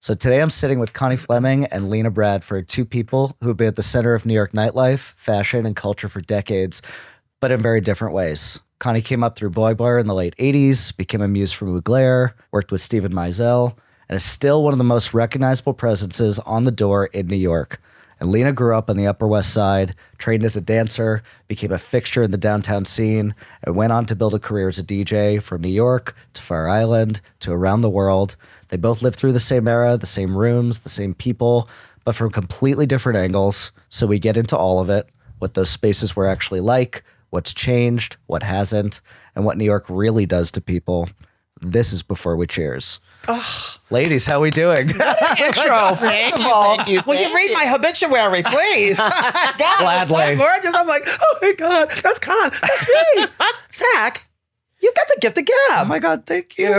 So today I'm sitting with Connie Fleming and Lina Bradford, two people who have been at the center of New York nightlife, fashion, and culture for decades, but in very different ways. Connie came up through boy bar in the late 80s, became a muse for Mugler, worked with Stephen Meisel, and is still one of the most recognizable presences on the door in New York. And Lina grew up on the Upper West Side, trained as a dancer, became a fixture in the downtown scene, and went on to build a career as a DJ from New York to Fire Island to around the world. They both lived through the same era, the same rooms, the same people, but from completely different angles. So we get into all of it, what those spaces were actually like, what's changed, what hasn't, and what New York really does to people. This is Before We Cheers. Ladies, how we doing? Intro, first of all. Will you read my obituary, please? God, Gladly. it's so gorgeous. I'm like, oh my God, that's Con. That's me. Zach, you got the gift of Oh gab. my God, thank you.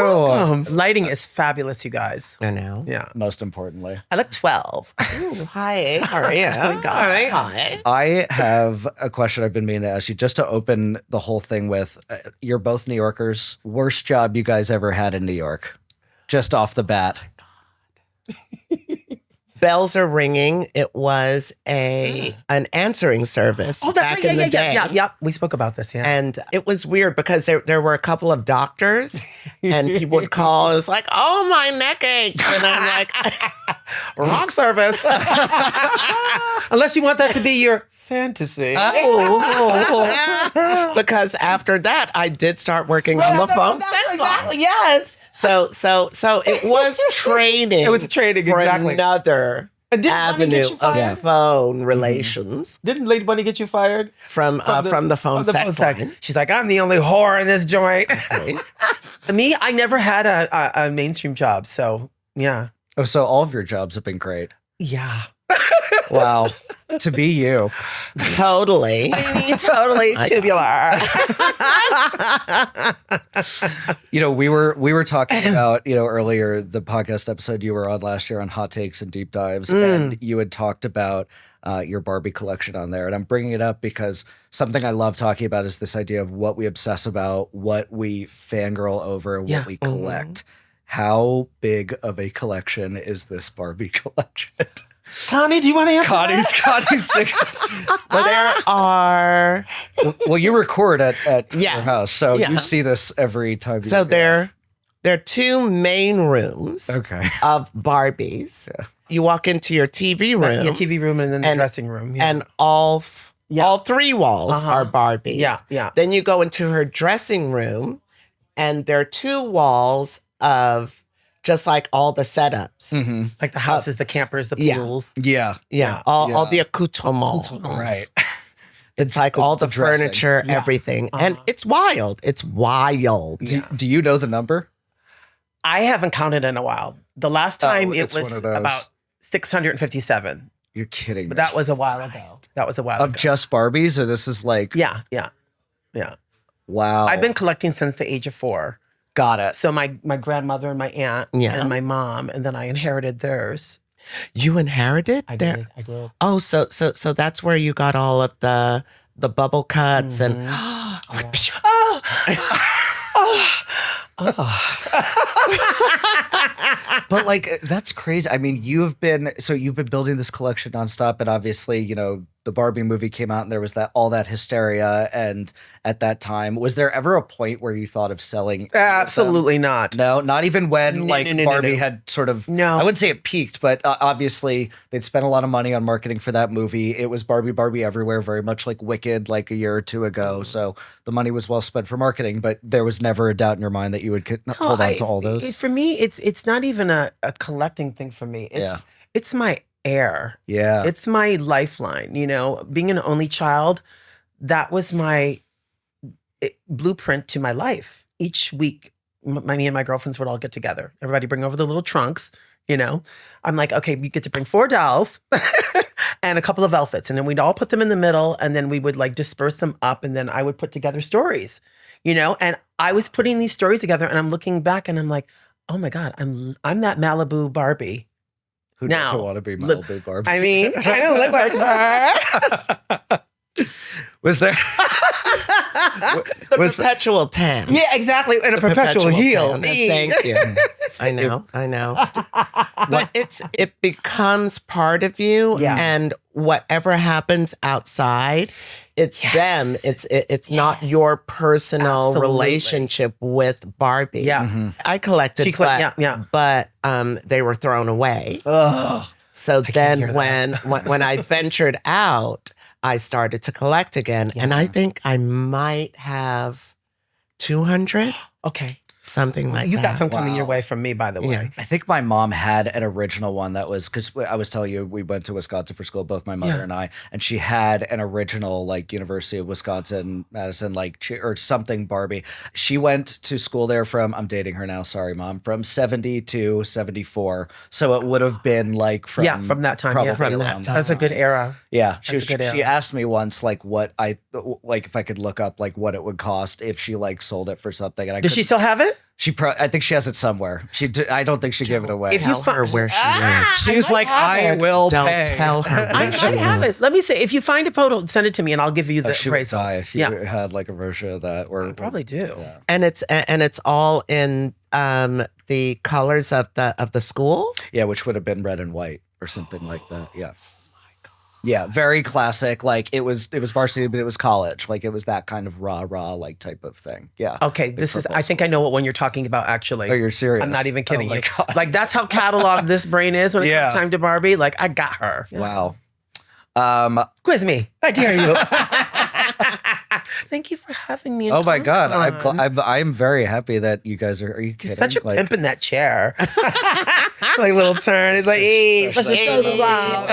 Lighting is fabulous, you guys. I know. Yeah. Most importantly. I look 12. Ooh, hi, how are you? Hi. I have a question I've been meaning to ask you just to open the whole thing with. You're both New Yorkers. Worst job you guys ever had in New York? Just off the bat. Bells are ringing. It was an answering service back in the day. Yeah. We spoke about this, yeah. And it was weird because there were a couple of doctors and people would call and it's like, oh, my neck aches. And I'm like, wrong service. Unless you want that to be your fantasy. Because after that, I did start working on the phone sex line. Yes. So it was training. It was training, for exactly. another And didn't Bunny avenue get you of fired? phone relations Didn't Lady Bunny get you fired? from the phone sex line. She's like, I'm the only whore in this joint. Please. Me, I never had a mainstream job, so yeah. Oh, so all of your jobs have been great. Yeah. Wow. To be you. Totally. Totally tubular. You know, we were talking about, earlier the podcast episode you were on last year on Hot Takes and Deep Dives, and you had talked about your Barbie collection on there. And I'm bringing it up because something I love talking about is this idea of what we obsess about, what we fangirl over, what we collect. How big of a collection is this Barbie collection? Connie, do you want to answer Connie's Well, there are. Well, you record at your house, so Yeah. you see this every time. So there are two main rooms of Barbies. Yeah. You walk into your TV room. Yeah, TV room and then the dressing room. Yeah. And all three walls are Barbies. Yeah. Then you go into her dressing room, and there are two walls of just like all the setups. Mm-hmm. Like the houses, the campers, the pools. Yeah. All the accoutrements. Right. It's like all the dressing. furniture, everything. And it's wild. It's wild. Do you know the number? I haven't counted in a while. The last time it it's was one of those. about 657. You're kidding me. But that was a while ago. Of just Barbies, or this is like... Yeah. Wow. I've been collecting since the age of 4. Got it. So my grandmother and my aunt and my mom, and then I inherited theirs. You inherited? I did. Oh, so that's where you got all of the bubble cuts and But like, that's crazy. I mean, you've been building this collection nonstop, and obviously, the Barbie movie came out and there was all that hysteria. And at that time, was there ever a point where you thought of selling? Absolutely not. No, not even when Barbie no. had sort of, No. I wouldn't say it peaked, but obviously they'd spent a lot of money on marketing for that movie. It was Barbie everywhere, very much like Wicked, like a year or two ago. So the money was well spent for marketing, but there was never a doubt in your mind that you would hold on to all those. For me, it's not even a collecting thing for me. It's my air. Yeah. It's my lifeline, being an only child, that was my blueprint to my life. Each week, me and my girlfriends would all get together. Everybody bring over the little trunks, I'm like, okay, we get to bring 4 dolls and a couple of outfits. And then we'd all put them in the middle, and then we would like disperse them up, and then I would put together stories, and I was putting these stories together, and I'm looking back and I'm like, oh my God, I'm that Malibu Barbie. Who doesn't want to be Malibu Barbie? I mean, kind of look like her. Was there The perpetual tan. Yeah, exactly. And a perpetual heel. tan. Thank you. I know. But it becomes part of you, and whatever happens outside, it's them. It's not your personal relationship with Barbie. Yeah. I collected, but they were thrown away. Ugh. So then when I ventured out, I started to collect again. And I think I might have 200. Okay. Something like You that. got some coming your way from me, by the way. Yeah. I think my mom had an original one that was, because I was telling you, we went to Wisconsin for school, both my mother and I, and she had an original, like, University of Wisconsin, Madison, like, or something Barbie. She went to school there from, I'm dating her now, sorry, Mom, from 70 to 74. So it would have been like from that time. probably From that around time. That's a good era. Yeah, That's a good she era. asked me once, like, what if I could look up, like, what it would cost if she, like, sold it for something. And I Does she still have it? I think she has it somewhere. I don't think she gave it away. If you Tell her where she lives. She's like, I have it. will Don't pay. tell her I where she might have lives. it. Let me say, if you find a photo, send it to me and I'll give you the She would appraisal. die if you had like a version of that. Or I probably do. Yeah. And it's all in the colors of the school. Yeah, which would have been red and white or something like that. Yeah. Yeah, very classic. Like it was varsity, but it was college. Like it was that kind of rah like type of thing. Yeah. Okay, I think I know what one you're talking about actually. Oh, you're serious? I'm not even kidding Oh my you. God. Like that's how cataloged this brain is when it comes time to Barbie. Like I got her. Wow. Quiz me. I dare you. Thank you for having me. Oh my God, I'm very happy that you guys are. Are you kidding? Such a pimp in that chair. Like little turn. It's like, hey, let's just show the love.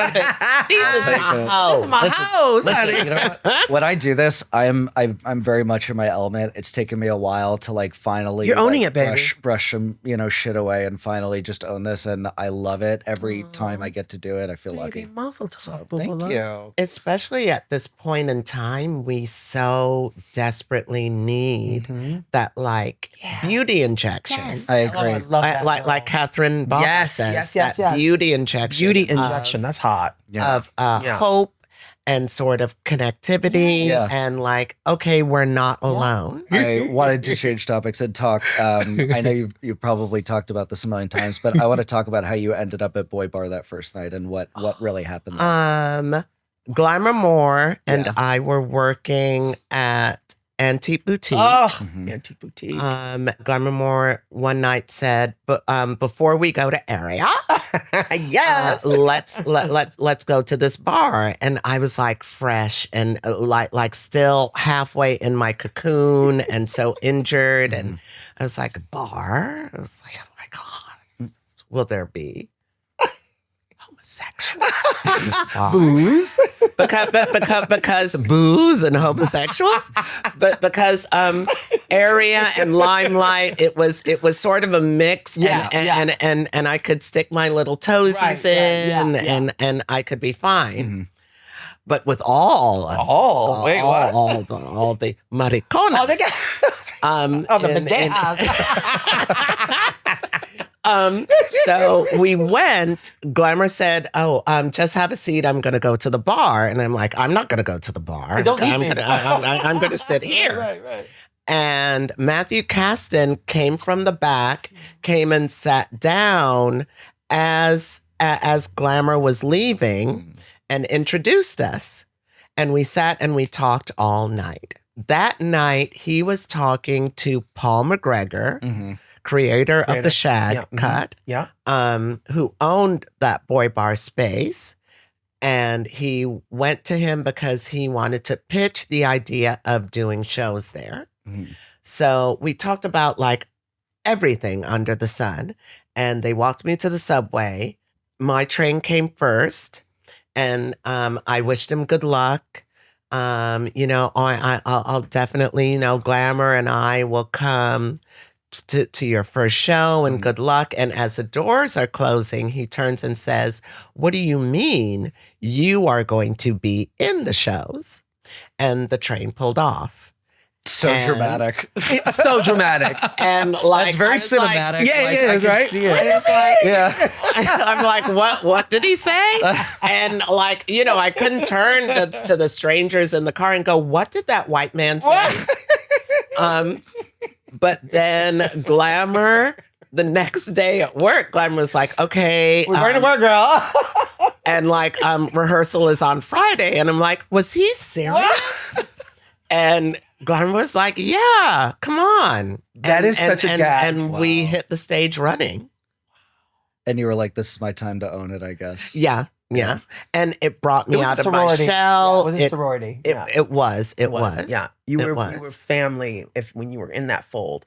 This is my house. My house. Listen, you know what? When I do this, I'm very much in my element. It's taken me a while to like finally. You're owning like, it, baby. Brush some shit away and finally just own this, and I love it. Every time I get to do it, I feel lucky. Mazel tov, boo Thank boo. you. Especially at this point in time, we so desperately need that like beauty injection. I agree. I love that. Like Catherine Ball says, yes. that beauty injection. Beauty injection. That's hot. Of hope and sort of connectivity and like, okay, we're not alone. I wanted to change topics and talk. I know you probably talked about this a million times, but I want to talk about how you ended up at Boy Bar that first night and what really happened there. Glamour Moore and I were working at Antique Boutique. Antique boutique. Glamour Moore one night said, "But before we go to area, Yes. let's go to this bar." And I was like fresh and like still halfway in my cocoon and so injured. And I was like, "Bar?" I was like, "Oh my God, will there be homosexuals?" Booze. because booze and homosexuals, but because area and limelight, it was sort of a mix, and I could stick my little toesies in, and I could be fine. But with all the mariconas, so we went. Glamour said, just have a seat. I'm going to go to the bar. And I'm like, I'm not going to go to the bar. I'm going to sit here. Right. And Matthew Caston came from the back, came and sat down as Glamour was leaving and introduced us. And we sat and we talked all night. That night, he was talking to Paul McGregor, creator of the Shag Cut, who owned that Boy Bar space. And he went to him because he wanted to pitch the idea of doing shows there. So we talked about like everything under the sun. And they walked me to the subway. My train came first. And I wished him good luck. I'll definitely, Glamour and I will come to your first show and good luck. And as the doors are closing, he turns and says, "What do you mean you are going to be in the shows?" And the train pulled off. So dramatic. It's so dramatic. And like, It's very cinematic. Like, yeah, it is, right? It's like, I'm like, what did he say? And like, I couldn't turn to the strangers in the car and go, what did that white man say? But then Glamour, the next day at work, Glamour was like, okay. We're going to work, girl. And like, rehearsal is on Friday. And I'm like, was he serious? And Glamour was like, yeah, come on. That is such a gag. And we hit the stage running. And you were like, this is my time to own it, I guess. Yeah. And it brought me out of my sorority. shell. Yeah, it was a sorority. It was. Yeah. You were family when you were in that fold.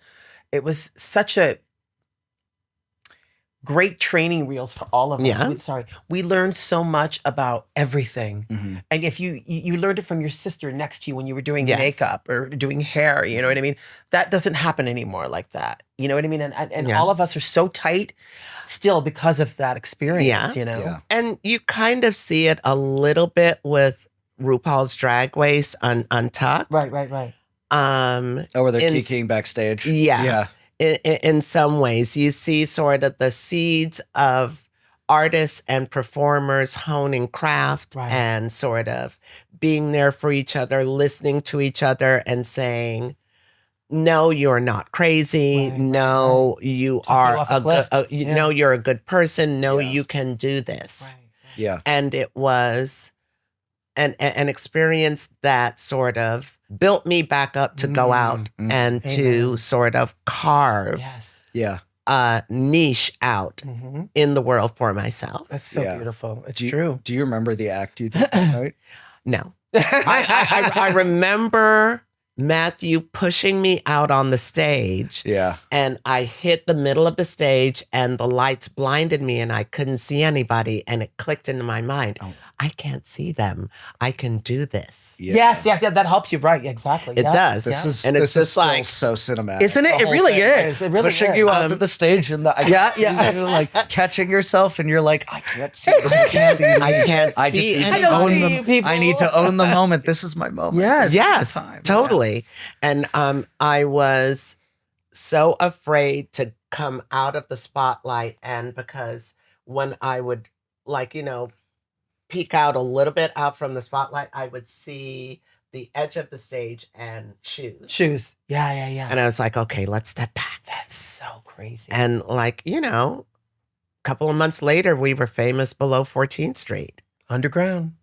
It was such a great training wheels for all of us. Yeah. We learned so much about everything. Mm-hmm. And if you learned it from your sister next to you when you were doing Yes. makeup or doing hair, you know what I mean? That doesn't happen anymore like that. You know what I mean? And Yeah. all of us are so tight still because of that experience, Yeah. you know? Yeah. And you kind of see it a little bit with RuPaul's Drag Race Untucked. Right. Oh, were they In- kikiing backstage? Yeah. Yeah. In some ways, you see sort of the seeds of artists and performers honing craft Right. and sort of being there for each other, listening to each other and saying, no, you're not crazy. Right, no, you are off a cliff. Yeah. no, you're a good person. No, Yeah. you can do this. Right. Yeah. And it was an experience that sort of built me back up to go out and to Amen. sort of carve Yes. Yeah. a niche out Mm-hmm. in the world for myself. That's so Yeah. beautiful. It's Do you, true. Do you remember the act you did that night? No. I remember Matthew pushing me out on the stage Yeah. and I hit the middle of the stage and the lights blinded me and I couldn't see anybody and it clicked into my mind. Oh. I can't see them. I can do this. Yeah. Yes, that helps you, right? Exactly. It yeah. does. This is And it's this is just still like- so cinematic. Isn't it? The It whole really thing. is. It really Pushing is. you onto the stage and you're like catching yourself and you're like, I can't see them. I can't see I just need I to don't own see them. you, people. I need to own the moment. This is my moment. Yes. This is Yes, the time. totally. And I was so afraid to come out of the spotlight. And because when I would peek out a little bit out from the spotlight, I would see the edge of the stage and shoes. Yeah. And I was like, okay, let's step back. That's so crazy. And a couple of months later, we were famous below 14th Street, Underground.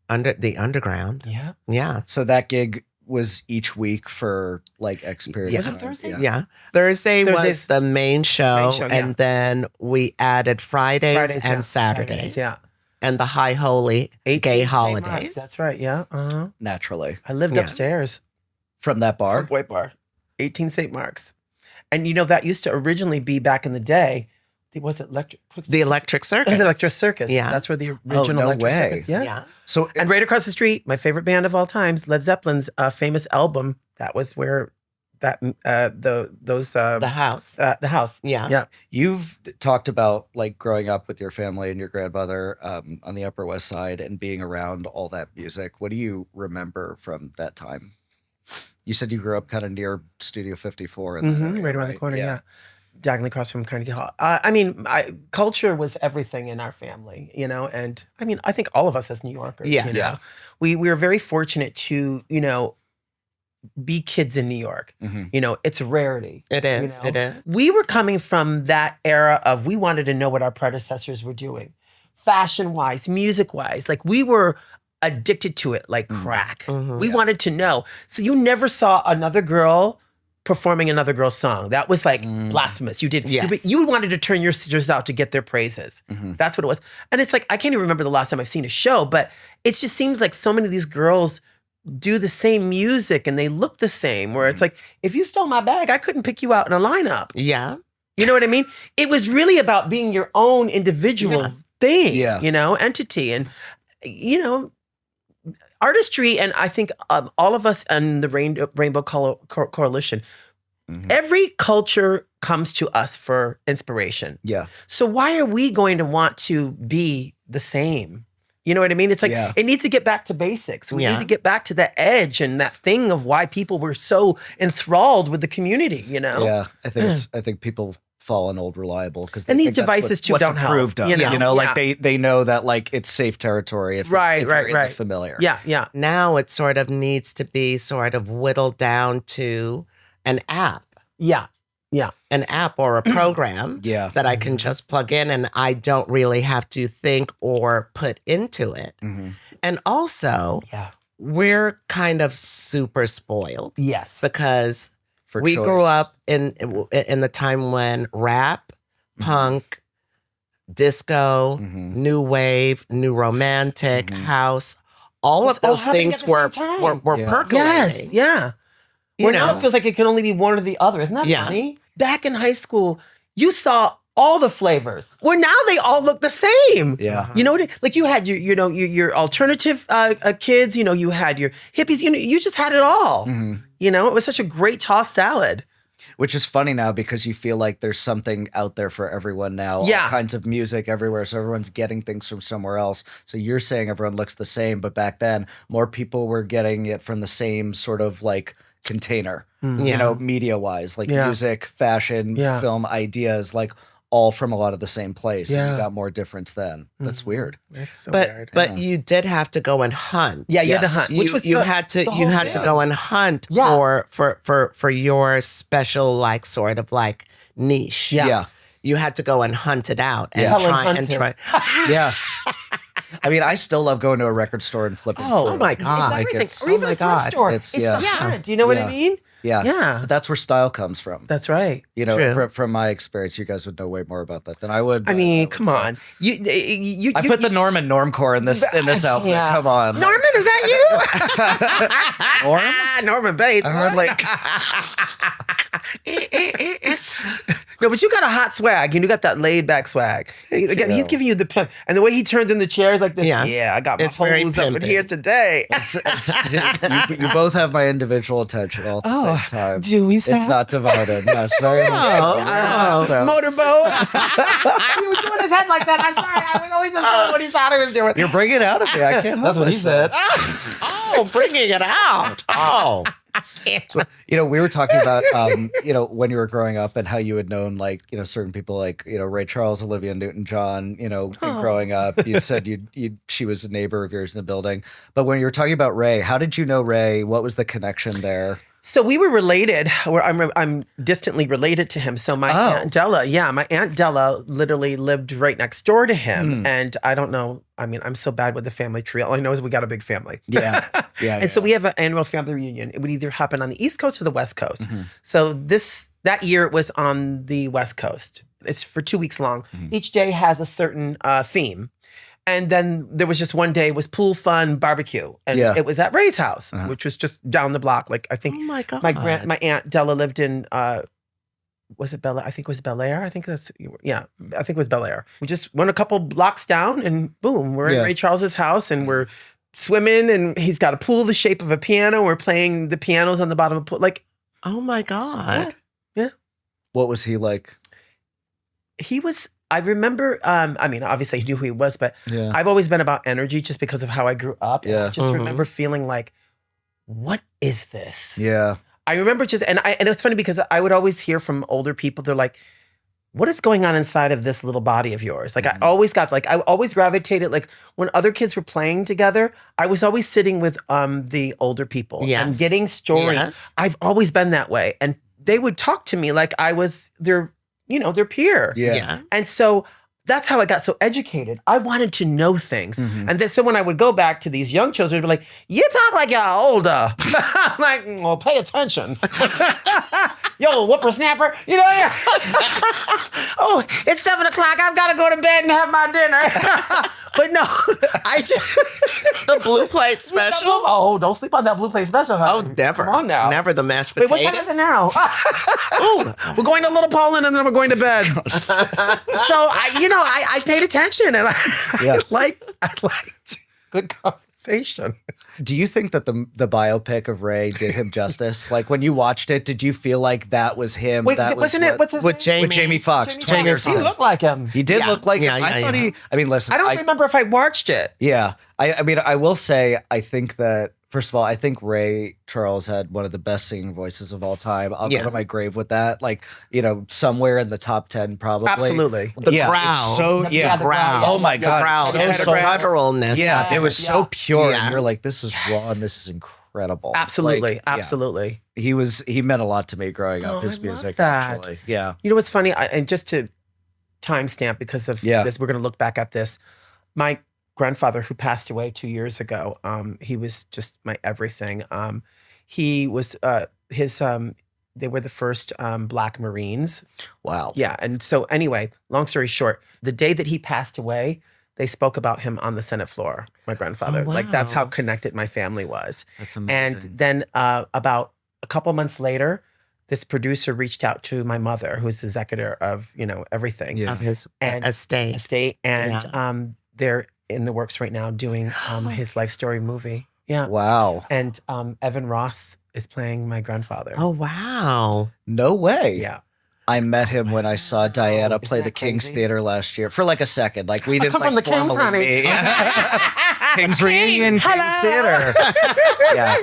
under the underground. Yeah. Yeah. So that gig was each week for like X period. Yeah. of Was it time. Thursday? Yeah. Yeah. Thursday was Thursdays- the main show, Main show, yeah. and then we added Fridays, and yeah. Saturdays. Yeah. And the high holy 18 gay St. holidays. Mark's. That's right. Yeah. Uh-huh. Naturally. I lived Yeah. upstairs. From that bar. Boy Bar. 18 St. Mark's. And that used to originally be back in the day. Was it Electric? The Electric Circus. The Electric Circus. Yeah. That's where the original no Electric way. Circus. Yeah. Yeah. So And right across the street, my favorite band of all times, Led Zeppelin's famous album. That was where the house. house. Yeah. Yeah. you've talked about like growing up with your family and your grandmother on the Upper West Side and being around all that music. What do you remember from that time? You said you grew up kind of near Studio 54. In that area, Right around the corner. Yeah. Diagonally across from Carnegie Hall. Culture was everything in our family, and I think all of us as New Yorkers, Yes. Yeah. We were very fortunate to, be kids in New York. Mhm. It's a rarity. It is. You know? It is. We were coming from that era of we wanted to know what our predecessors were doing, fashion-wise, music-wise. Like we were addicted to it like crack. Mhm. We wanted to know. So you never saw another girl performing another girl's song. That was like blasphemous. You did. Yes. You wanted to turn your sisters out to get their praises. Mhm. That's what it was. And it's like, I can't even remember the last time I've seen a show, but it just seems like so many of these girls do the same music and they look the same, where it's like, if you stole my bag, I couldn't pick you out in a lineup. Yeah. You know what I mean? It was really about being your own individual Yeah. thing, Yeah. entity. And, artistry, and I think all of us in the Rainbow Coalition, every culture comes to us for inspiration. Yeah. So why are we going to want to be the same? You know what I mean? It's like, Yeah. it needs to get back to basics. We Yeah. need to get back to that edge and that thing of why people were so enthralled with the community, Yeah. I think people fall on old reliable because And these devices, too, don't help, Approved of, you know? like Yeah. they know that like it's safe territory if Right, if you're in the right. familiar. Yeah. Now it sort of needs to be sort of whittled down to an app. Yeah. Yeah. An app or a program that I can just plug in and I don't really have to think or put into it. And also, we're kind of super spoiled. Yes. Because we grew up in the time when rap, punk, disco, new wave, new romantic, house, all of those things were percolating. Yes. Yeah. Where now it feels like it can only be one or the other. Isn't that funny? Back in high school, you saw all the flavors. Where now they all look the same. Yeah. You know, like you had your alternative kids. You know, you had your hippies. You know, you just had it all. You know, it was such a great tossed salad. Which is funny now because you feel like there's something out there for everyone now. Yeah. All kinds of music everywhere. So everyone's getting things from somewhere else. So you're saying everyone looks the same, but back then more people were getting it from the same sort of like container, you know, media wise, like music, fashion, film, ideas, like all from a lot of the same place. And you got more difference then. That's weird. That's so But weird. you did have to go and hunt. Yeah, you had to hunt. Which was you had to go and hunt for your special like sort of like niche. Yeah. You had to go and hunt it out and try. Yeah. I mean, I still love going to a record store and flipping through. Oh my God. It's everything. It's- Or even oh my a thrift God. store. It's- It's yeah. the hunt. Do you know what I mean? Yeah. Yeah. But that's where style comes from. That's right. You know, True. from my experience, you guys would know way more about that than I would. I mean, would come say. on. You I put the Norman Normcore in this outfit. Yeah. Come on. Norman, is that you? Norm? Norman Bates. I heard like No, but you got a hot swag, and you got that laid back swag. Again, he's giving you the pimp, and the way he turns in the chairs like this. Yeah, I got my It's very hose up in pimping. here today. you both have my individual attention all at the same time. do we, Sam? It's not divided. Yes, very much. So- Motorboat. He was doing his head like that. I'm sorry. I was always doing what he thought he was doing. You're bringing it out of me. I can't help myself. Oh, bringing it out. Oh. So, you know, we were talking about, you know, when you were growing up and how you had known, like, you know, certain people like, you know, Ray Charles, Olivia Newton-John, you know, growing up. You said she was a neighbor of yours in the building. But when you were talking about Ray, how did you know Ray? What was the connection there? So we were related. I'm distantly related to him. So my Aunt Della literally lived right next door to him. And I don't know. I mean, I'm so bad with the family tree. All I know is we got a big family. Yeah. And so we have an annual family reunion. It would either happen on the East Coast or the West Coast. So that year it was on the West Coast. It's for 2 weeks long. Each day has a certain theme. And then there was just one day was pool fun barbecue. And it was at Ray's house, which was just down the block. Like I think Oh my God. my Aunt Della lived in was it Bel Air? I think it was Bel Air. I think it was Bel Air. We just went a couple blocks down and boom, we're at Ray Charles's house and we're swimming and he's got a pool the shape of a piano. We're playing the pianos on the bottom of the pool. Like, Oh my God. yeah. What was he like? He was, I remember, I mean, obviously he knew who he was, but Yeah. I've always been about energy just because of how I grew up. And Yeah. I just remember feeling like, what is this? Yeah. I remember and it's funny because I would always hear from older people, they're like, what is going on inside of this little body of yours? Like I always gravitated, like when other kids were playing together, I was always sitting with the older people and getting stories. Yes. I've always been that way. And they would talk to me like I was their peer. Yeah. And so that's how I got so educated. I wanted to know things. And then so when I would go back to these young children, they'd be like, you talk like you're older. I'm like, well, pay attention. Yo, whippersnapper. You know, yeah. Oh, it's 7 o'clock. I've got to go to bed and have my dinner. But no, I just... The blue plate special? Oh, don't sleep on that blue plate special. Huh? Oh, never. Come on now. Never the mashed Wait, potatoes. what time is it now? Ooh, we're going to Little Poland and then we're going to bed. So I paid attention and I liked good conversation. Do you think that the biopic of Ray did him justice? Like when you watched it, did you feel like that was him? Wait, that wasn't it? What's his With name? with Jamie Foxx? 20 years He on. looked like him. He did look like him. I thought he. I mean, listen. I don't remember if I watched it. Yeah. I mean, I will say, I think that, first of all, I think Ray Charles had one of the best singing voices of all time. I'll go to my grave with that. Like, you know, somewhere in the top 10, probably. Absolutely. The yeah, growl. it's so, The growl. Oh my God. Growl. So, And the so, gutturalness. yeah, of it was so pure. Yeah. And you're like, this is raw and this is incredible. incredible. Absolutely. Like, yeah. Absolutely. He meant a lot to me growing up. Oh, His I music, love that. actually. Yeah. You know what's funny? And just to timestamp because of this, we're going to look back at this. My grandfather, who passed away 2 years ago, he was just my everything. He was they were the first Black Marines. Wow. Yeah. And so anyway, long story short, the day that he passed away, they spoke about him on the Senate floor, my grandfather. Oh, wow. Like that's how connected my family was. That's amazing. And then about a couple months later, this producer reached out to my mother, who's the executor of, everything. Yeah. Of his And estate. And they're in the works right now doing his life story movie. Yeah. Wow. And Evan Ross is playing my grandfather. Oh, wow. No way. Yeah. I met him when I saw Diana play that the King's crazy? Theater last year for like a second. Like we didn't come from like the King's, formally honey. meet. King's Reunion, King's Theater. Yeah,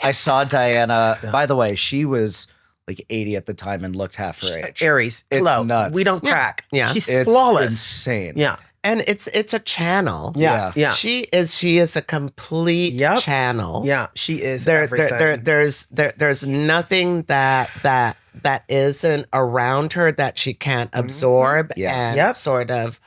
I saw Diana. By the way, she was like 80 at the time and looked half her age. Aries. It's Flow. nuts. We don't crack. Yeah. She's It's flawless. insane. Yeah. And it's a channel. Yeah. Yeah. She is a complete channel. Yeah. She is everything. There's nothing that isn't around her that she can't absorb and sort of,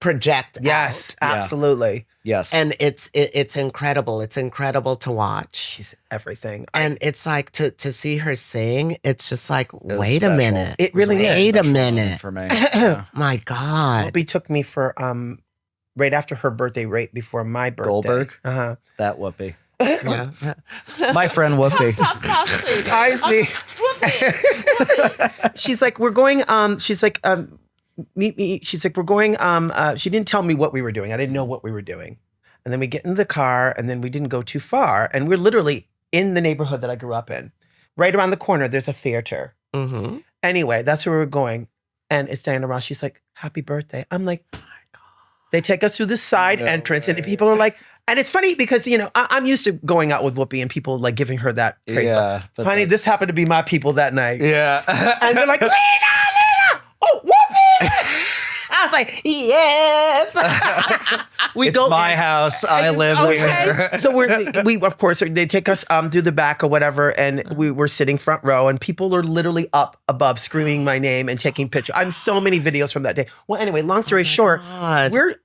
project Yes, out. absolutely. Yes. And it's incredible. It's incredible to watch. She's everything. And it's like to see her sing, it's just like, was wait special. a minute. It really is. Wait a Special minute. for me. Yeah. My God. Whoopi took me for right after her birthday, right before my birthday. Goldberg? Uh-huh. That Whoopi. Yeah. My friend Whoopi. She's like, we're going, meet me. She's like, we're going, she didn't tell me what we were doing. I didn't know what we were doing. And then we get in the car and then we didn't go too far. And we're literally in the neighborhood that I grew up in. Right around the corner, there's a theater. Mm-hmm. Anyway, that's where we're going. And it's Diana Ross. She's like, happy birthday. I'm like, oh my God. They take us through the side entrance and people are like, and it's funny because, I'm used to going out with Whoopi and people like giving her that praise. Yeah, But honey, this happened to be my people that night. Yeah. And they're like, Lina! Oh, Whoopi! I was like, yes. It's my house. I live here. So we of course, they take us through the back or whatever, and we were sitting front row, and people are literally up above screaming my name and taking pictures. I'm so many videos from that day. Well, anyway, long story short, God. we're,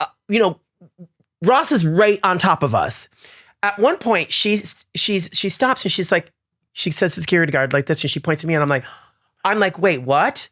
Ross is right on top of us. At one point, she stops and she's like, she says to the security guard like this, and she points at me, and I'm like, wait, what?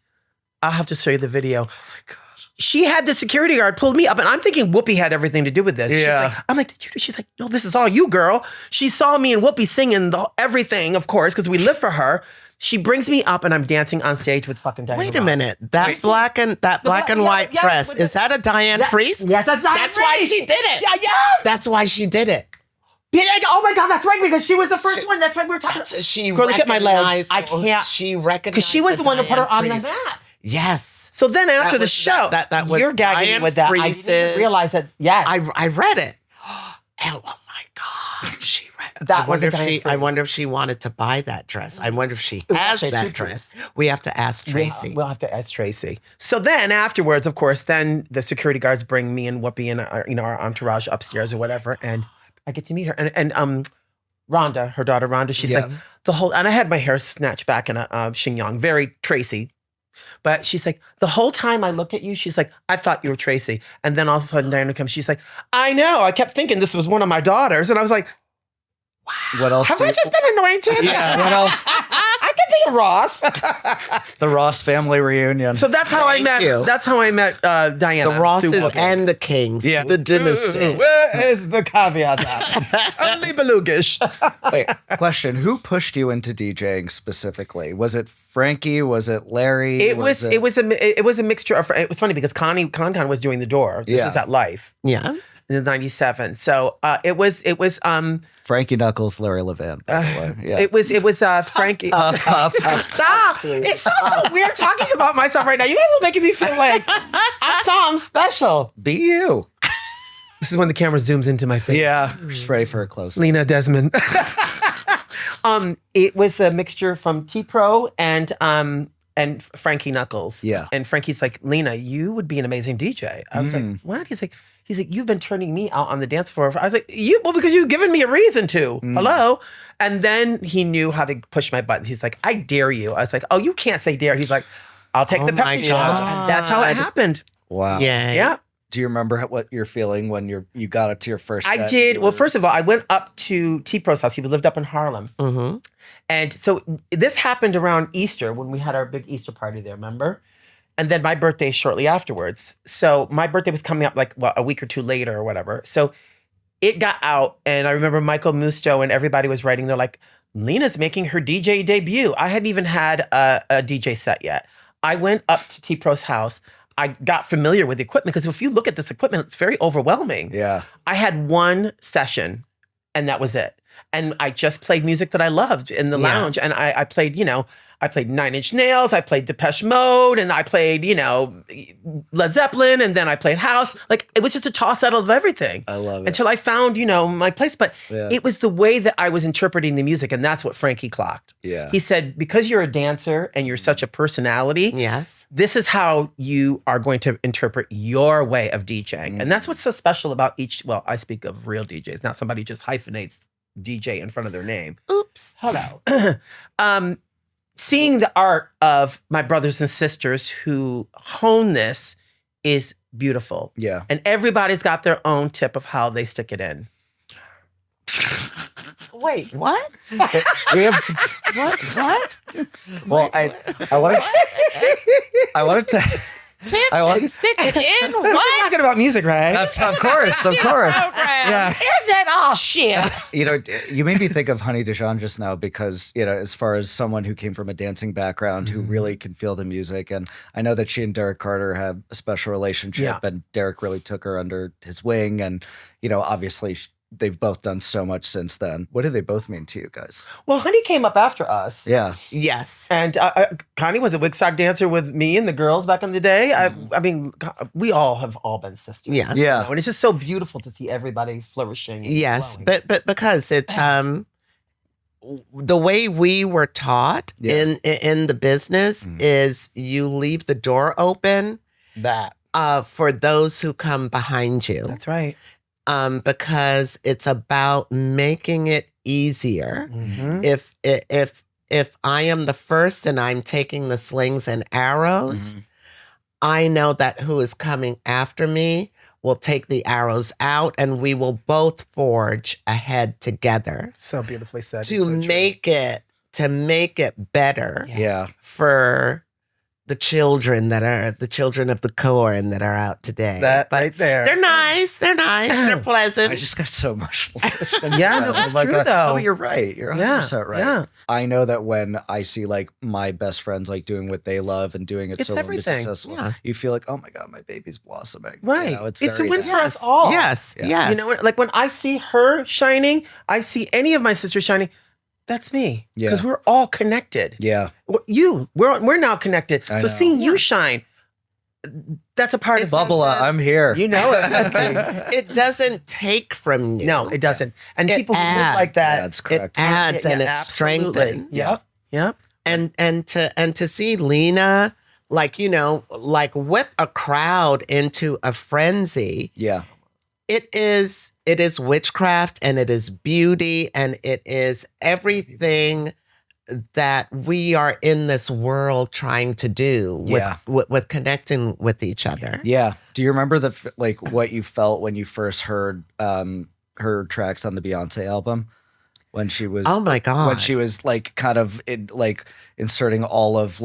I'll have to show you the video. Oh my gosh. She had the security guard pulled me up, and I'm thinking Whoopi had everything to do with this. Yeah. I'm like, did you? She's like, no, this is all you, girl. She saw me and Whoopi singing everything, of course, because we live for her. She brings me up, and I'm dancing on stage with fucking Diana Wait a Ross. minute. That black and white dress, is that a Diane Freese? Yes, that's Diane That's why she did it. Yeah, yeah. That's why she did it. Yeah, oh my God, that's right, because she was the first one. That's right, we were talking. She Girl, look at my legs. recognized- I can't. She recognized Because she was the one to put her on the Diane Freese. map. Yes. So then after the was- show, that was you're gagging Diane with that. I Freese's- didn't realize that. Yeah, I read it. Oh my God. She read That I wonder was a if Diane I Freese. wonder if she wanted to buy that dress. I wonder if she has actually that true. dress. We have to ask Tracy. We'll have to ask Tracy. So then afterwards, of course, then the security guards bring me and Whoopi and our entourage upstairs or whatever, and I get to meet her. And Rhonda, her daughter Rhonda, she's like and I had my hair snatched back in a chignon, very Tracy. But she's like, the whole time I look at you, she's like, I thought you were Tracy. And then all of a sudden Diana comes, she's like, I know, I kept thinking this was one of my daughters. And I was like, What else? have I just been anointed? Yeah. What else? I could be a Ross. The Ross family reunion. So that's how I Thank met. you. That's how I met Diana. The Rosses through Whoopi. and the Kings. Yeah. The dynasty. Where is the caveat at? Only belugish. Wait, question: who pushed you into DJing specifically? Was it Frankie? Was it Larry? It was a mixture of. It was funny because Con was doing the door. This is at Life Yeah. in '97. So it was Frankie Knuckles, Larry Levan. By the way. Yeah. it was Frankie. Stop! It's so weird talking about myself right now. You guys are making me feel like I'm something special. Be you. This is when the camera zooms into my face. Yeah. Just ready for a close. Lena Desmond. It was a mixture from T-Pro and and Frankie Knuckles. Yeah. And Frankie's like, Lina, you would be an amazing DJ. I was like, what? He's like, you've been turning me out on the dance floor. I was like, because you've given me a reason to. Hello. And then he knew how to push my buttons. He's like, I dare you. I was like, oh, you can't say dare. He's like, I'll take the Pepsi shot. And that's how it happened. Wow. Yeah. Do you remember what you're feeling when you got up to your first set? I did. Well, first of all, I went up to T-Pro's house. He lived up in Harlem. Mm-hmm. And so this happened around Easter when we had our big Easter party there, remember? And then my birthday shortly afterwards. So my birthday was coming up a week or two later or whatever. So it got out, and I remember Michael Musto and everybody was writing. They're like, Lina's making her DJ debut. I hadn't even had a DJ set yet. I went up to T-Pro's house. I got familiar with the equipment because if you look at this equipment, it's very overwhelming. Yeah. I had one session and that was it. And I just played music that I loved in the lounge. And I played, I played Nine Inch Nails, I played Depeche Mode, and I played, Led Zeppelin, and then I played house. Like, it was just a toss out of everything. I love it. Until I found, my place. But it was the way that I was interpreting the music, and that's what Frankie clocked. Yeah. He said, because you're a dancer and you're such a personality, Yes. this is how you are going to interpret your way of DJing. And that's what's so special about I speak of real DJs, not somebody who just hyphenates DJ in front of their name. Oops. Hello. Seeing the art of my brothers and sisters who hone this is beautiful. Yeah. And everybody's got their own tip of how they stick it in. Wait, what? We have some, What? well, I wanted to. Tip I want- and stick it in? We're What? talking about music, right? That's of course. Yeah. Is it all shit? You made me think of Honey Dijon just now because, as far as someone who came from a dancing background who really can feel the music. And I know that she and Derek Carter have a special relationship and Derek really took her under his wing. And, obviously they've both done so much since then. What do they both mean to you guys? Well, Honey came up after us. Yeah. Yes. And Connie was a Wigstock dancer with me and the girls back in the day. I mean, we have all been sisters. Yeah. Yeah. And it's just so beautiful to see everybody flourishing. and Yes, glowing. but because it's the way we were taught in the business is you leave the door open for those who come behind you. That's right. Because it's about making it easier. If I am the first and I'm taking the slings and arrows, I know that who is coming after me will take the arrows out and we will both forge ahead together So beautifully said. to make it better Yeah. for the children of the corn that are out today. That right there. They're nice. They're pleasant. I just got so emotional. Yeah, no, it's true God. though. Oh, you're right. You're 100% right. Yeah. I know that when I see my best friends doing what they love and doing it It's so everything. successful, Yeah. you feel like, oh my God, my baby's blossoming. Right. It's It's a very win nice. for us all. Yes. Yeah. Yes. You know, like when I see her shining, I see any of my sisters shining. That's me. Yeah. Because we're all connected. Yeah. We're now connected. I So know. seeing you shine, that's a part of Bubba, doesn't- I'm here. You know it. It doesn't take from you. No, it doesn't. And It people who live adds. like that. That's It correct. adds and it absolutely. strengthens. Yep. And to see Lina like whip a crowd into a frenzy. Yeah. It is witchcraft and it is beauty and it is everything that we are in this world trying to do with connecting with each other. Yeah. Do you remember what you felt when you first heard her tracks on the Beyonce album? When she was Oh my God. when she was kind of inserting all of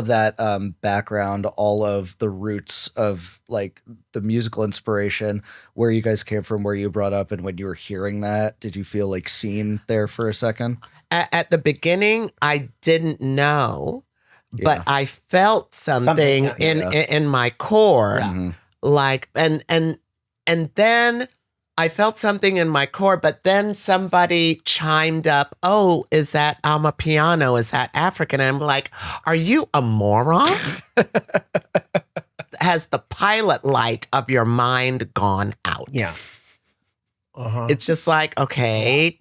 that background, all of the roots of the musical inspiration, where you guys came from, where you brought up, and when you were hearing that, did you feel seen there for a second? At the beginning, I didn't know, but I felt something in my core, and then I felt something in my core. But then somebody chimed up, "Oh, is that Amapiano? Is that African?" I'm like, "Are you a moron?" Has the pilot light of your mind gone out? Yeah. Uh-huh. It's just like, okay,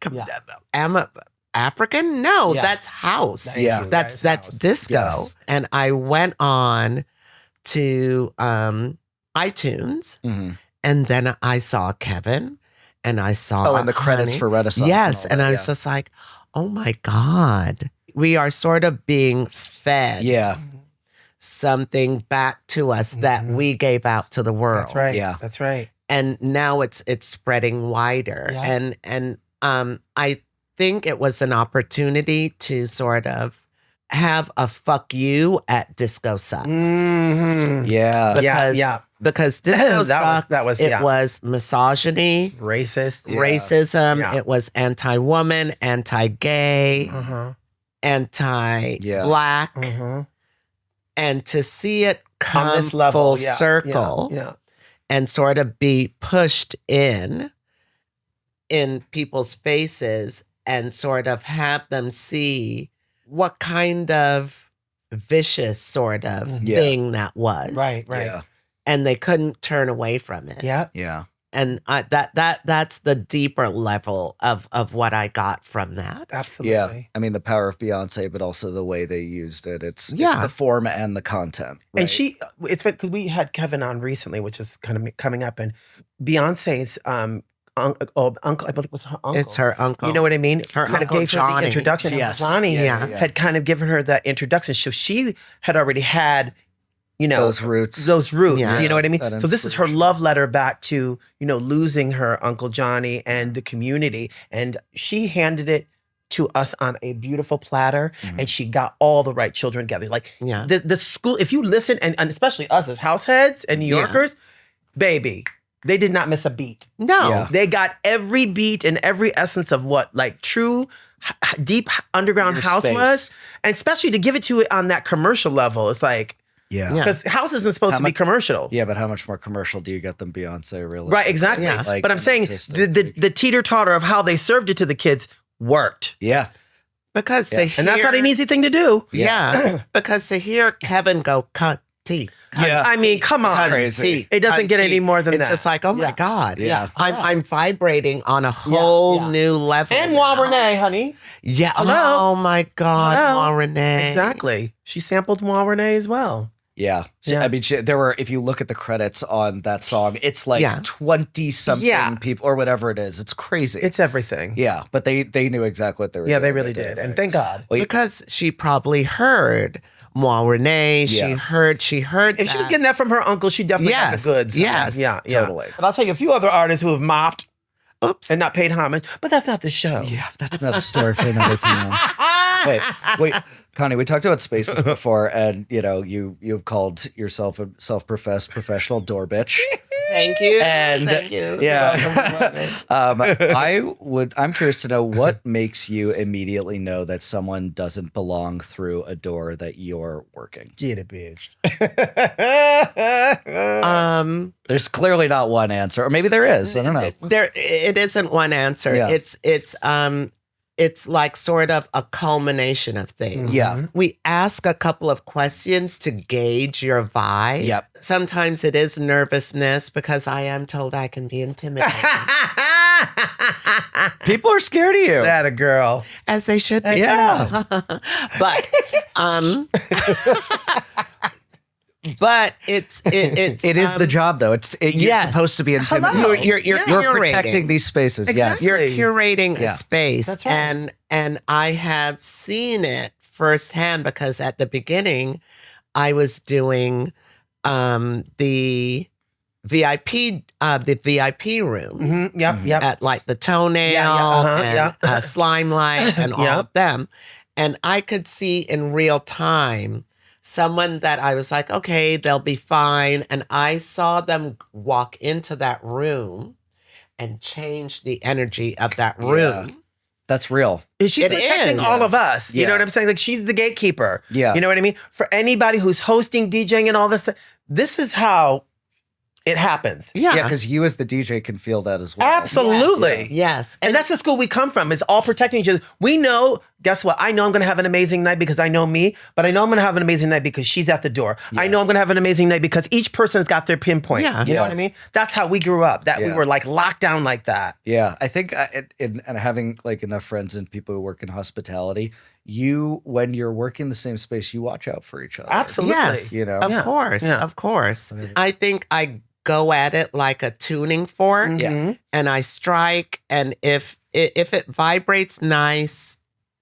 African? No, Yeah. that's house. Thank Yeah. you. That's That is house. disco. Yeah. And I went on to iTunes, and then I saw Kevin, and I saw Oh, and the credits Honey. for Renaissance. Yes, and, and all I that, was just like, oh my God, we are sort of being fed yeah. something back to us that we gave out to the world. That's right. Yeah. That's right. And now it's spreading wider. Yeah. And I think it was an opportunity to sort of have a fuck you at Disco Sucks. Mhm. Yeah. Because, Yeah. because Disco Sucks, it yeah. was misogyny, Racist. racism, Yeah. it was anti-woman, anti-gay, Uh-huh. anti-black. Uh-huh. And to see it On come this level. full Yeah. circle Yeah. and sort of be pushed in people's faces and sort of have them see what kind of vicious sort of Yeah. thing that was. Right. Right. Yeah. And they couldn't turn away from it. Yeah. Yeah. And that's the deeper level of what I got from that. Absolutely. Yeah. I mean, the power of Beyonce, but also the way they used it. It's Yeah. the form and the content. Right? And it's because we had Kevin on recently, which is kind of coming up, and Beyonce's uncle, I believe it was her uncle. It's her uncle. You know what I mean? Her kind of Uncle gave her Johnny. the introduction. Yes. Johnny Yeah. had kind of given her that introduction. So she had already had, those roots. Those roots. Yeah. You know what I mean? That So this is her inspiration. love letter back to, losing her Uncle Johnny and the community. And she handed it to us on a beautiful platter, and she got all the right children together. Like Yeah. the school, if you listen, and especially us as house heads and New Yeah. Yorkers, baby, they did not miss a beat. No. Yeah. They got every beat and every essence of what like true deep underground Your house space. was. And especially to give it to it on that commercial level. It's like, Yeah. Yeah. because house isn't supposed How to be much- commercial. Yeah, but how much more commercial do you get than Beyonce, really? Right, exactly. Yeah. Like, but I'm and saying artistic. the teeter-totter of how they served it to the kids worked. Yeah. Because to hear, And that's not an easy thing to do. Yeah. Because to hear Kevin go cut tea. Yeah. I mean, come on. Crazy. It doesn't get any more than it's that. just like, oh my Yeah. God. Yeah. I'm vibrating on a whole yeah. new level. And now. Juan Renee, honey. Yeah. Hello? Oh my God. Hello? Juan Renee. Exactly. She sampled Juan Renee as well. Yeah. Yeah. I mean, there were, if you look at the credits on that song, it's like Yeah. 20 something Yeah. people or whatever it is. It's crazy. It's everything. yeah. But they knew exactly what they were Yeah, doing. they really did. And thank God. Well, Because she probably heard Juan Renee. Yeah. She heard If she was getting that from her uncle, she definitely got Yes, the goods. yes, Yeah, yeah. totally. But I'll tell you a few other artists who have mopped oops. and not paid homage, but that's not the show. Yeah, that's another story for another time. Wait, Connie, we talked about spaces before, and you've called yourself a self-professed professional door bitch. Thank you. And Thank you. yeah, I'm curious to know what makes you immediately know that someone doesn't belong through a door that you're working. Get it, bitch. There's clearly not one answer, or maybe there is. I don't know. It isn't one answer. Yeah. It's like sort of a culmination of things. Yeah. We ask a couple of questions to gauge your vibe. Yep. Sometimes it is nervousness because I am told I can be intimidating. People are scared of you. That a girl. As they should be. Yeah. But but it is the job, though. You're yes. supposed to be intimidating. Hello. you're You're curating. protecting these spaces. Exactly. You're curating Yeah. a space. That's right. And I have seen it firsthand because at the beginning I was doing the VIP rooms Mhm. Yep, yep. at like the Toenail Yeah, and Slime Light and all Yeah. of them. And I could see in real time someone that I was like, okay, they'll be fine. And I saw them walk into that room and change the energy of that room. That's real. She's It protecting is. all of us. You Yeah. know what I'm saying? Like she's the gatekeeper. Yeah. You know what I mean? For anybody who's hosting, DJing, and all this stuff, this is how it happens. Yeah. Yeah, because you as the DJ can feel that as well. Absolutely. Yes. And that's the school we come from. It's all protecting each other. We know, guess what? I know I'm going to have an amazing night because I know me, but I know I'm going to have an amazing night because she's at the door. I know I'm going to have an amazing night because each person's got their pinpoint. Yeah. You know what I mean? That's how we grew up, that we were like locked down like that. Yeah, I think and having like enough friends and people who work in hospitality, when you're working the same space, you watch out for each other. Absolutely. Yes. You know? Of course. Yeah. Of course. I think I go at it like a tuning fork. Yeah. And I strike, and if it vibrates nice,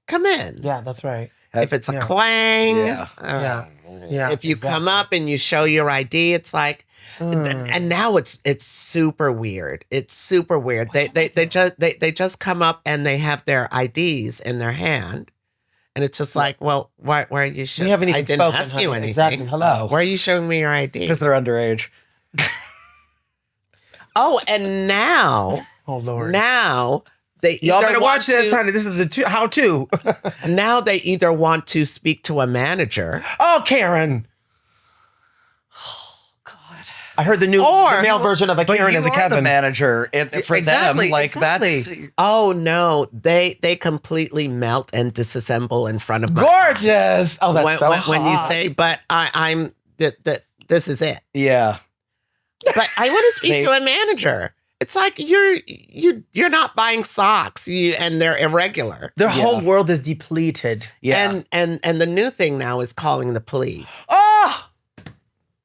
come in. Yeah, that's right. If it's a clang, Yeah. Yeah, if you come up and you show your ID, it's like, and now it's super weird. It's super weird. They just come up and they have their IDs in their hand, and it's just like, well, why are you showing? We haven't even I didn't spoken, ask you honey. anything. Exactly. Hello. Why are you showing me your ID? Because they're underage. Oh, and now, Oh, Lord. now they Y'all either better want watch this, to- honey. This is the how-to. Now they either want to speak to a manager. Oh, Karen. Oh, God. I heard the male version of a But Karen you as a are Kevin. the manager. For Exactly, them, like exactly. that's Oh no, they completely melt and disassemble in front of my Gorgeous. Oh, that's when, so when you hot. say, but I'm that this is it. yeah. But I want to speak to a manager. It's like you're not buying socks, and they're irregular. Their whole world is depleted. Yeah. And the new thing now is calling the police. Oh!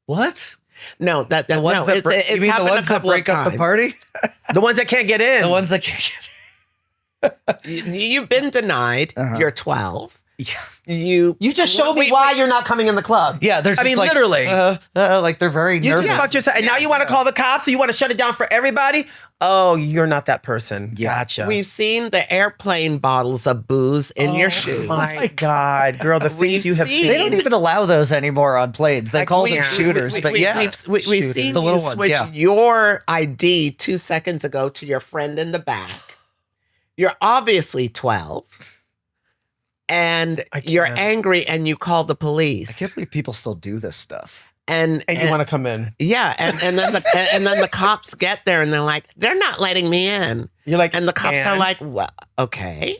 What? No, that The ones no, that it's you mean the happened ones a that couple break of up times. the party? The ones that can't get in. The ones that can't get You've been denied. You're 12. Yeah. You just showed me wait, why you're not coming in the club. Yeah, they're just I mean, like, literally. like they're very You nervous. just fucked yourself. And now you want to call the cops? So you want to shut it down for everybody? Oh, you're not that person. Gotcha. We've seen the airplane bottles of booze in your shoes. My God, girl, the things you have seen- They seen. don't even allow those anymore on planes. They call them shooters, but yeah. We've seen The you little ones, switch yeah. your ID 2 seconds ago to your friend in the back. You're obviously 12. And you're angry and you call the I police. can't believe people still do this stuff. And And you want to come in. yeah, and then the cops get there and they're like, they're not letting me in. You're like, And the cops are and? like, well, okay.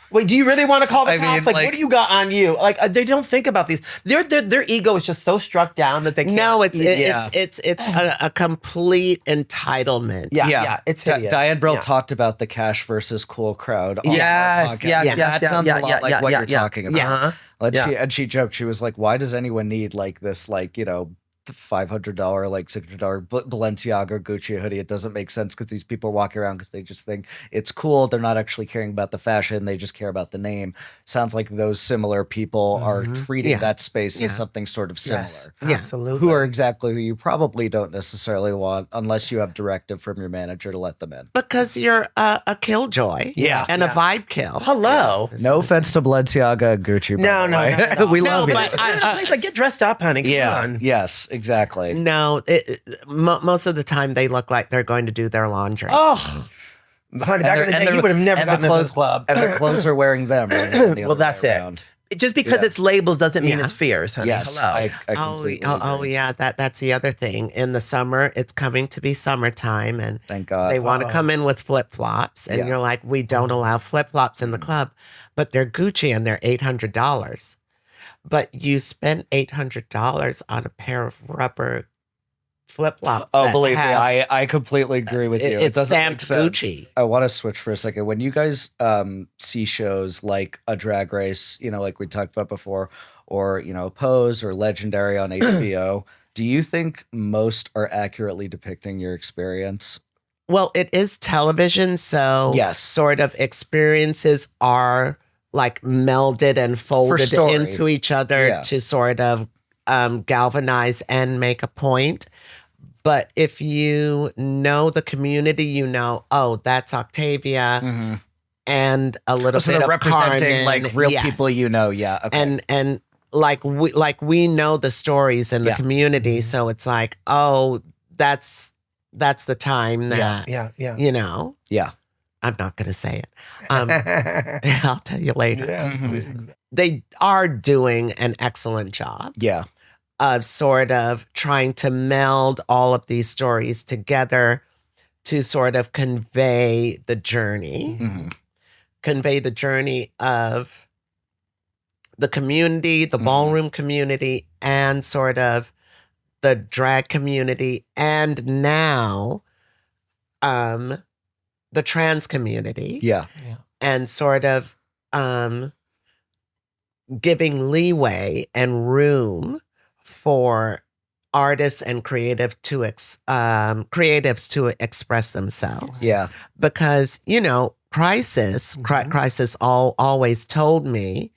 Wait, do you really want to call the I cops? mean, Like, what do you got on you? Like, they don't think about these. Their ego is just so struck down that they can't. No, it's Yeah. a complete entitlement. Yeah, it's hideous. Diane Brill Yeah. talked about the cash versus cool crowd. on Yes, the podcast. yes, That yes, sounds yeah, a lot yeah, like yeah, what yeah, you're yeah. talking about. Yes. And she joked. She was like, "Why does anyone need like this? Like, you know, $500 like $600 Balenciaga Gucci hoodie? It doesn't make sense because these people are walking around because they just think it's cool. They're not actually caring about the fashion. They just care about the name. Sounds like those similar people are treating Yeah. that space Yeah. as something sort of similar. Yes, Yeah. absolutely. Who are exactly who you probably don't necessarily want unless you have directive from your manager to let them in. Because you're a killjoy. Yeah. And a vibe kill. Hello. No offense to Balenciaga and Gucci. by No, the no, way. no, no. We No, love you. but Please, like, get dressed up, honey. Come Yeah. on. Yes. Exactly. No, most of the time they look like they're going to do their laundry. Oh, honey, back in the day, you would have never and the gotten in this clothes club. and the clothes are wearing them. rather than the Well, other that's way it. around. Just because Yeah. it's labels doesn't mean Yeah. it's fears, honey. Yes. Hello. I Oh, completely oh, agree. yeah, that's the other thing. In the summer, it's coming to be summertime, and Thank God. they want to come in with flip flops, and Yeah. you're like, we don't allow flip flops in the club, but they're Gucci and they're $800. But you spent $800 on a pair of rubber flip flops. Oh, believe me, I completely agree with you. It It's doesn't make stamped sense. Gucci. I want to switch for a second. When you guys see shows like a Drag Race, you know, like we talked about before, or, you know, Pose or Legendary on HBO, do you think most are accurately depicting your experience? Well, it is television, so Yes. sort of experiences are like melded and folded story. into each other Yeah. to sort of galvanize and make a point. But if you know the community, you know, oh, that's Octavia and a little So bit they're of representing Carmen. like real Yes. people, you know. Yeah. Okay. And like we know the stories in the Yeah. community, so it's like, oh, that's the time that Yeah, yeah. you know. yeah. I'm not going to say it. I'll tell you later. Yeah. They are doing an excellent job. Yeah. of sort of trying to meld all of these stories together to sort of convey the journey, convey the journey of the community, the ballroom community, and sort of the drag community, and now the trans community. Yeah. And sort of giving leeway and room for artists and creatives to express themselves. Yeah. Because, you know, Crisis always told me.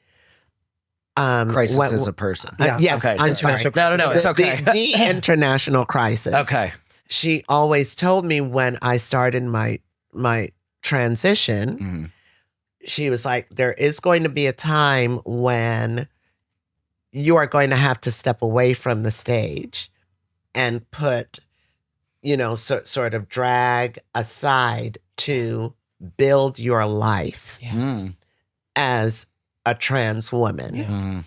Crisis is a person. Yes, Okay. I'm sorry. No, it's okay. The international crisis. Okay. She always told me when I started my transition, she was like, there is going to be a time when you are going to have to step away from the stage and put, you know, sort of drag aside to build your life as a trans woman.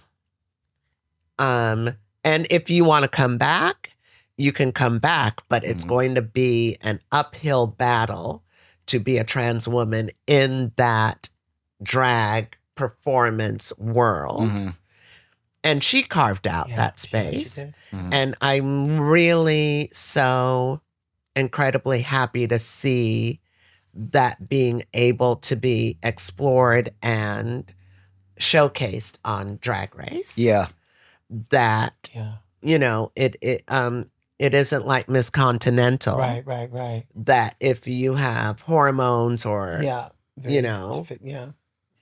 And if you want to come back, you can come back, but it's going to be an uphill battle to be a trans woman in that drag performance world. And she carved out that space. And I'm really so incredibly happy to see that being able to be explored and showcased on Drag Race. Yeah. That, you know, it isn't like Miss Continental. Right. That if you have hormones or, you know,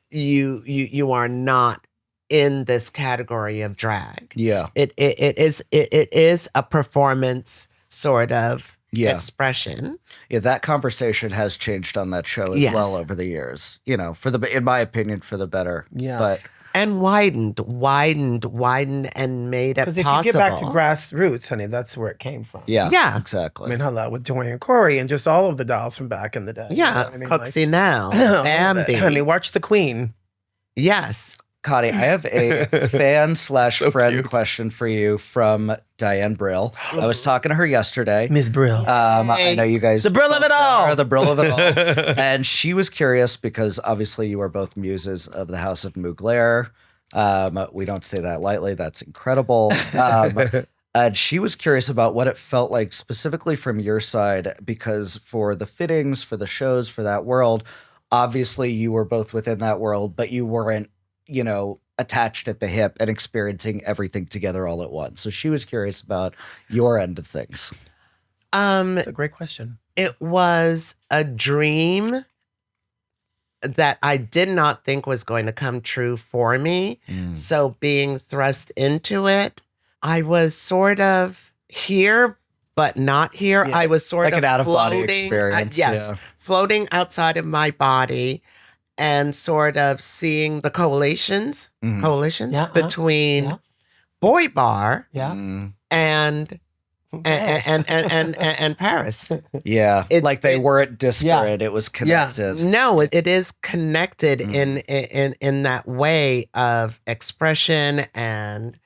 you are not in this category of drag. Yeah. It is a performance sort of expression. Yeah, that conversation has changed on that show as well over the years. You know, in my opinion, for the better. Yeah. But and widened and made it Because if possible. you get back to grassroots, honey, that's where it came from. Yeah. Exactly. I mean, hello, with Joanne Corey and just all of the dolls from back in the day. Yeah, You know what I mean? Cooksy Nell, Bambi. Honey, watch the Queen. Yes. Connie, I have a fan/friend question for you from Diane Brill. I was talking to her yesterday. Miss Brill. I know you guys. The Brill of it all. The Brill of it all. And she was curious because obviously you are both muses of the House of Mugler. We don't say that lightly. That's incredible. And she was curious about what it felt like specifically from your side, because for the fittings, for the shows, for that world, obviously you were both within that world, but you weren't, you know, attached at the hip and experiencing everything together all at once. So she was curious about your end of things. That's a great question. It was a dream that I did not think was going to come true for me. So being thrust into it, I was sort of here, but not here. I was sort like of an out-of-body floating, experience. floating outside of my body and sort of seeing the coalitions between Boy Bar and Paris. Yeah. Like they weren't disparate. It was connected. No, it is connected in that way of expression and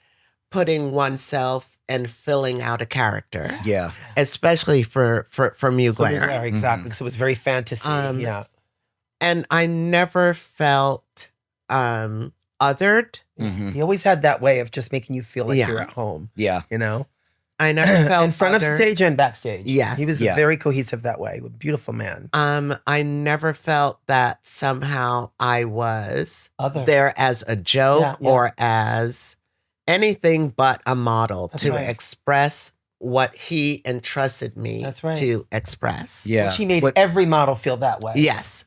putting oneself and filling out a character. Yeah. Especially for Mugler. Exactly. So it was very fantasy. And I never felt othered. He always had that way of just making you feel like you're at home. Yeah. You know? I never felt in front othered. of stage and backstage. Yes. He was very cohesive that way. Beautiful man. I never felt that somehow I was Other. there as a joke or as anything but a model express what he entrusted me to express. Yeah. Which he made every model feel that way. Yes.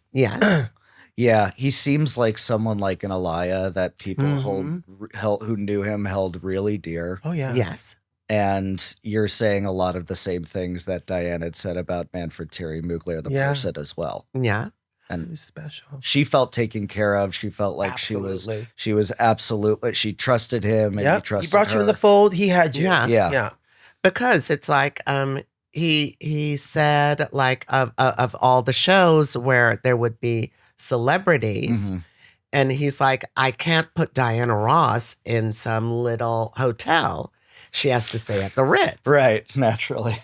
Yeah, he seems like someone like an Alaya that people who knew him held really dear. Oh, yeah. Yes. And you're saying a lot of the same things that Diane had said about Manfred Thierry Mugler, the person, as well. Yeah. And it was special. She felt taken care of. She felt like she was absolutely, she trusted him and he trusted He brought her. you in the fold. He had you. Yeah. Because it's like, he said like of all the shows where there would be celebrities, and he's like, I can't put Diana Ross in some little hotel. she has to stay at the Ritz. Right, naturally.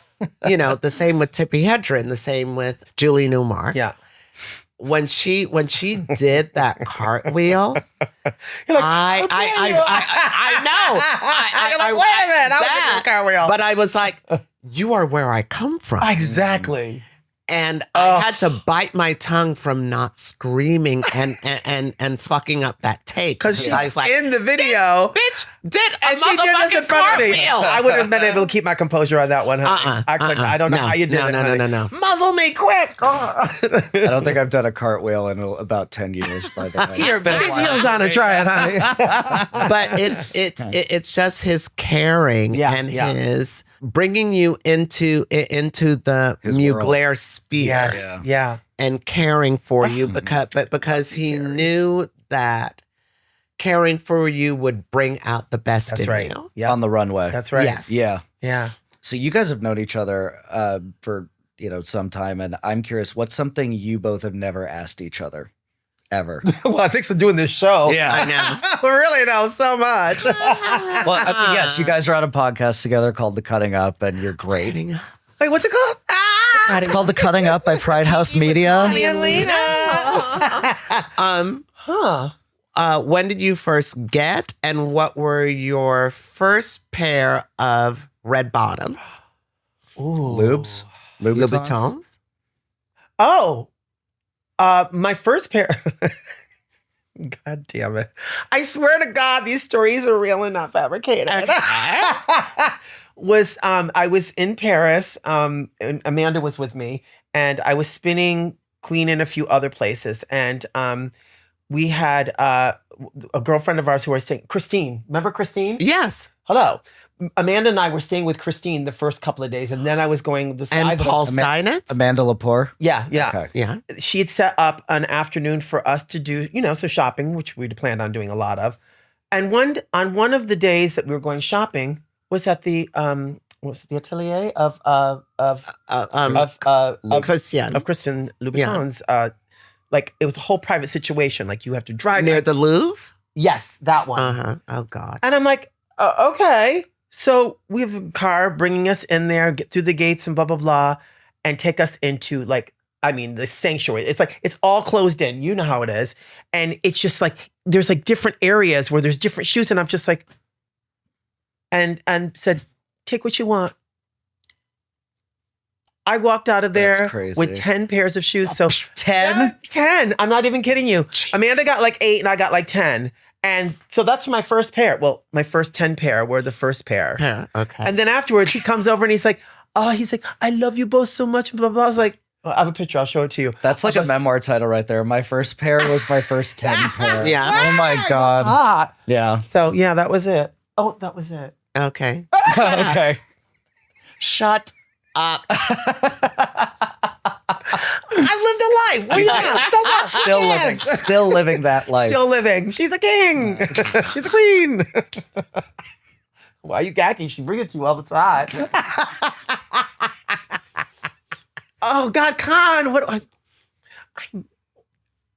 You know, the same with Tippi Hedren, the same with Julie Newmar. Yeah. When she did that cartwheel, You're like, I know. You're like, wait a minute, I was doing a cartwheel. But I was like, you are where I come from. Exactly. And I had to bite my tongue from not screaming and fucking up that take. Because she's I was like, in the video. bitch did a And she did this in motherfucking front of me. cartwheel. I wouldn't have been able to keep my composure on that one. Honey. I couldn't. I don't know how you did it. No. Muzzle me quick. I don't think I've done a cartwheel in about 10 years by the way. Here, put these heels on and try it, honey. But it's just his caring and his bringing you into the His Mugler sphere. Yes. Yeah. And caring for you because he knew that caring for you would bring out the best That's in right. you. Yeah. On the runway. That's right. Yes. Yeah. Yeah. So you guys have known each other for, some time, and I'm curious, what's something you both have never asked each other? Ever. Well, thanks for doing this show. Yeah. I know. We really know so much. Well, yes, you guys are on a podcast together called The Cutting Up, and you're great. Wait, what's it called? It's called The Cutting Up by Pride House Media. Me and Lina. When did you first get, and what were your first pair of red bottoms? Lubes? Louboutins? Oh, my first pair. God damn it. I swear to God, these stories are real and not fabricated. I was in Paris, and Amanda was with me, and I was spinning Queen in a few other places. And we had a girlfriend of ours who was staying, Christine. Remember Christine? Yes. Hello. Amanda and I were staying with Christine the first couple of days, and then I was going the side. And Paul Steinitz? Amanda Lepore? Yeah. Okay. Yeah. She had set up an afternoon for us to do, so shopping, which we'd planned on doing a lot of. And on one of the days that we were going shopping was at the atelier of Christian Louboutins. Like it was a whole private situation. Like you have to drive near the Louvre. Yes, that one. Oh God. And I'm like, okay. So we have a car bringing us in there, get through the gates and blah blah blah, and take us into the sanctuary. It's like it's all closed in. You know how it is, and it's just like there's like different areas where there's different shoes, and I'm just like, and said, take what you want. I walked out of there with 10 pairs of shoes. So 10? 10. I'm not even kidding you. Amanda got like 8 and I got like 10. And so that's my first pair. Well, my first 10 pair were the first pair. Yeah, okay. And then afterwards he comes over and he's like, I love you both so much. Blah, blah. I was like, I have a picture. I'll show it to you. That's like a memoir title right there. My first pair was my first 10 pair. Yeah. Oh my God. Yeah. So yeah, that was it. Oh, that was it. Okay. Okay. Shut up. I lived a life. What are you doing? So what? Still living that life. Still living. She's a king. She's a queen. Why are you gagging? She brings it to you all the time. Oh God, Con, what do I'm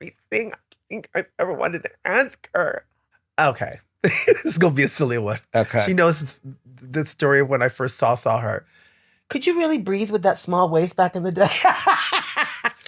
everything I think I've ever wanted to ask her. Okay. This is gonna be a silly one. Okay. She knows the story of when I first saw her. Could you really breathe with that small waist back in the day?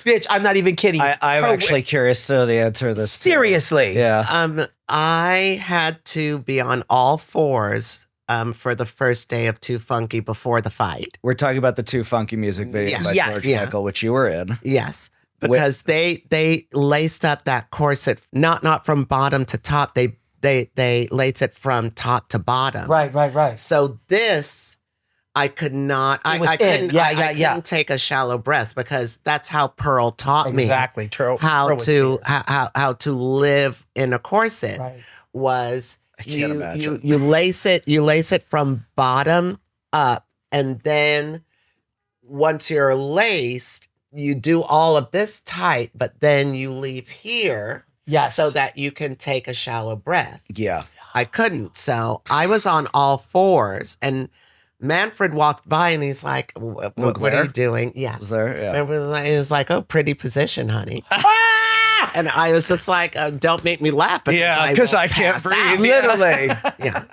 Bitch, I'm not even kidding. I'm actually curious to know the answer to this. Seriously. Yeah. I had to be on all fours for the first day of Too Funky before the fight. We're talking about the Too Funky music video by George Michael, which you were in. Yes. Because they laced up that corset, not from bottom to top. They laced it from top to bottom. Right. So this, I could not. I couldn't take a shallow breath because that's how Pearl taught me exactly how to live in a corset. Right. Was you lace it from bottom up, and then once you're laced, you do all of this tight, but then you leave here. Yes. So that you can take a shallow breath. Yeah. I couldn't. So I was on all fours, and Manfred walked by and he's like, what are you doing? Yes. Was there? Yeah. It was like, oh, pretty position, honey. And I was just like, don't make me laugh. Because I can't breathe. Literally. Yeah.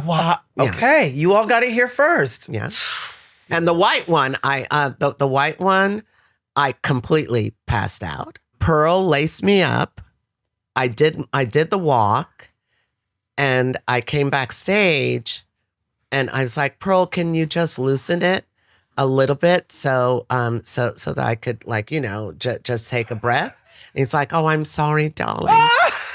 Wow. Yeah. Okay, you all got it here first. Yeah. And the white one, the white one, I completely passed out. Pearl laced me up. I did the walk, and I came backstage, and I was like, Pearl, can you just loosen it a little bit so that I could just take a breath? And he's like, oh, I'm sorry, darling.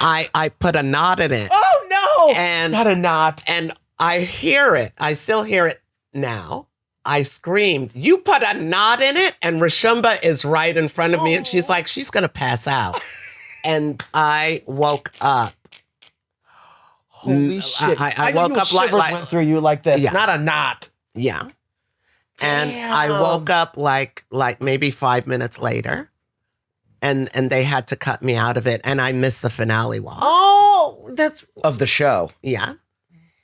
I put a knot in it. Oh no! And Not a knot. And I hear it. I still hear it now. I screamed, you put a knot in it? And Rashumba is right in front of me. And she's like, she's going to pass out. And I woke up. Holy shit! I woke up like went through you like this. Yeah. Not a knot. Yeah. And Damn. I woke up like maybe 5 minutes later. And they had to cut me out of it. And I missed the finale walk. Oh, that's Of the show. Yeah.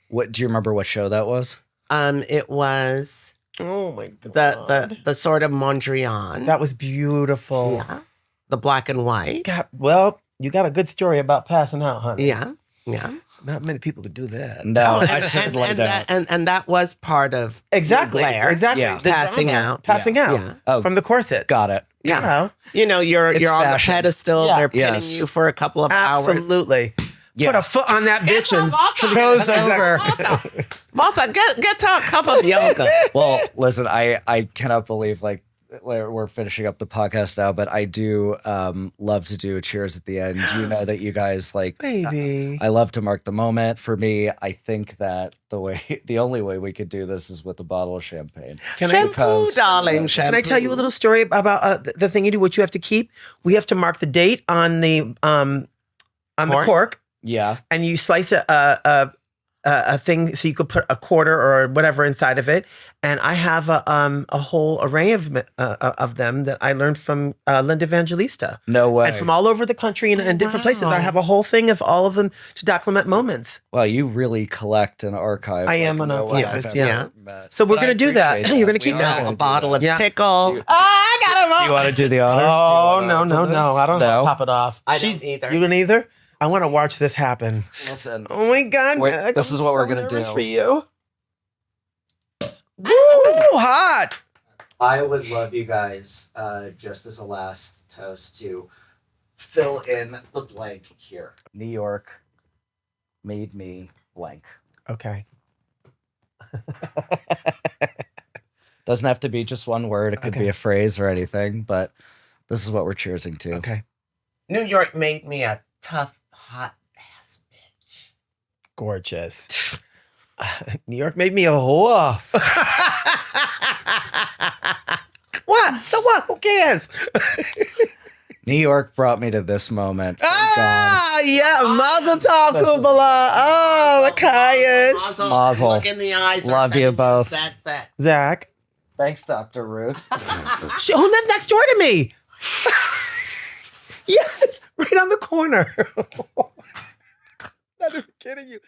What do you remember what show that was? It was oh my god. the sort of Mondrian. That was beautiful. Yeah. The black and white. God, well, you got a good story about passing out, honey. Yeah. Yeah. Not many people could do that. No, Oh, I certainly don't. and that was part of Exactly. Blair. Exactly. Yeah. The Passing drama. out. Passing out. Yeah. Oh, From the corset. got it. Yeah. Well, You're It's on fashion. the pedestal. Yeah. They're pinning Yes. you for a couple of hours. absolutely. Yeah. Put a foot on that bitch and Show's over. Malta, get to a cup of yoga. Well, listen, I cannot believe we're finishing up the podcast now, but I do love to do a cheers at the end. You know that you guys baby. I love to mark the moment. For me, I think that the only way we could do this is with a bottle of champagne. Shampoo, darling, shampoo. Can I tell you a little story about the thing you do? What you have to keep? We have to mark the date on the cork, Yeah. and you slice a thing so you could put a quarter or whatever inside of it. And I have a whole array of them that I learned from Linda Evangelista. No way. And from all over the country and different places. I have a whole thing of all of them to document moments. Wow, you really collect an archive. I am an no one archivist, I've yeah. ever met. So we're But I going to do that. appreciate You're going that. to keep We that. all A bottle of Yeah. tickle. I got him Do you want to do the honors? Oh, Do you wanna no. do this? I don't No? pop it off. I don't either. You don't either? I want to watch this happen. Listen, Oh my God. Mac, this is what we're gonna nervous do. for you. Woo, hot. I would love you guys, just as a last toast, to fill in the blank here. New York made me blank. Okay. Doesn't have to be just one word. It could Okay. be a phrase or anything, but this is what we're cheersing to. Okay. New York made me a tough, hot ass bitch. Gorgeous. New York made me a whore. What? So what? Who cares? New York brought me to this moment. Thank God. Ah, yeah. Mazel tov, This is- Kubala. Oh, Lakayish. Mazel. Look in the eyes. They're Love you sending both. sad sex. Zach. Thanks, Dr. Ruth. Who lives next door to me? Yes, right on the corner. Not even kidding you.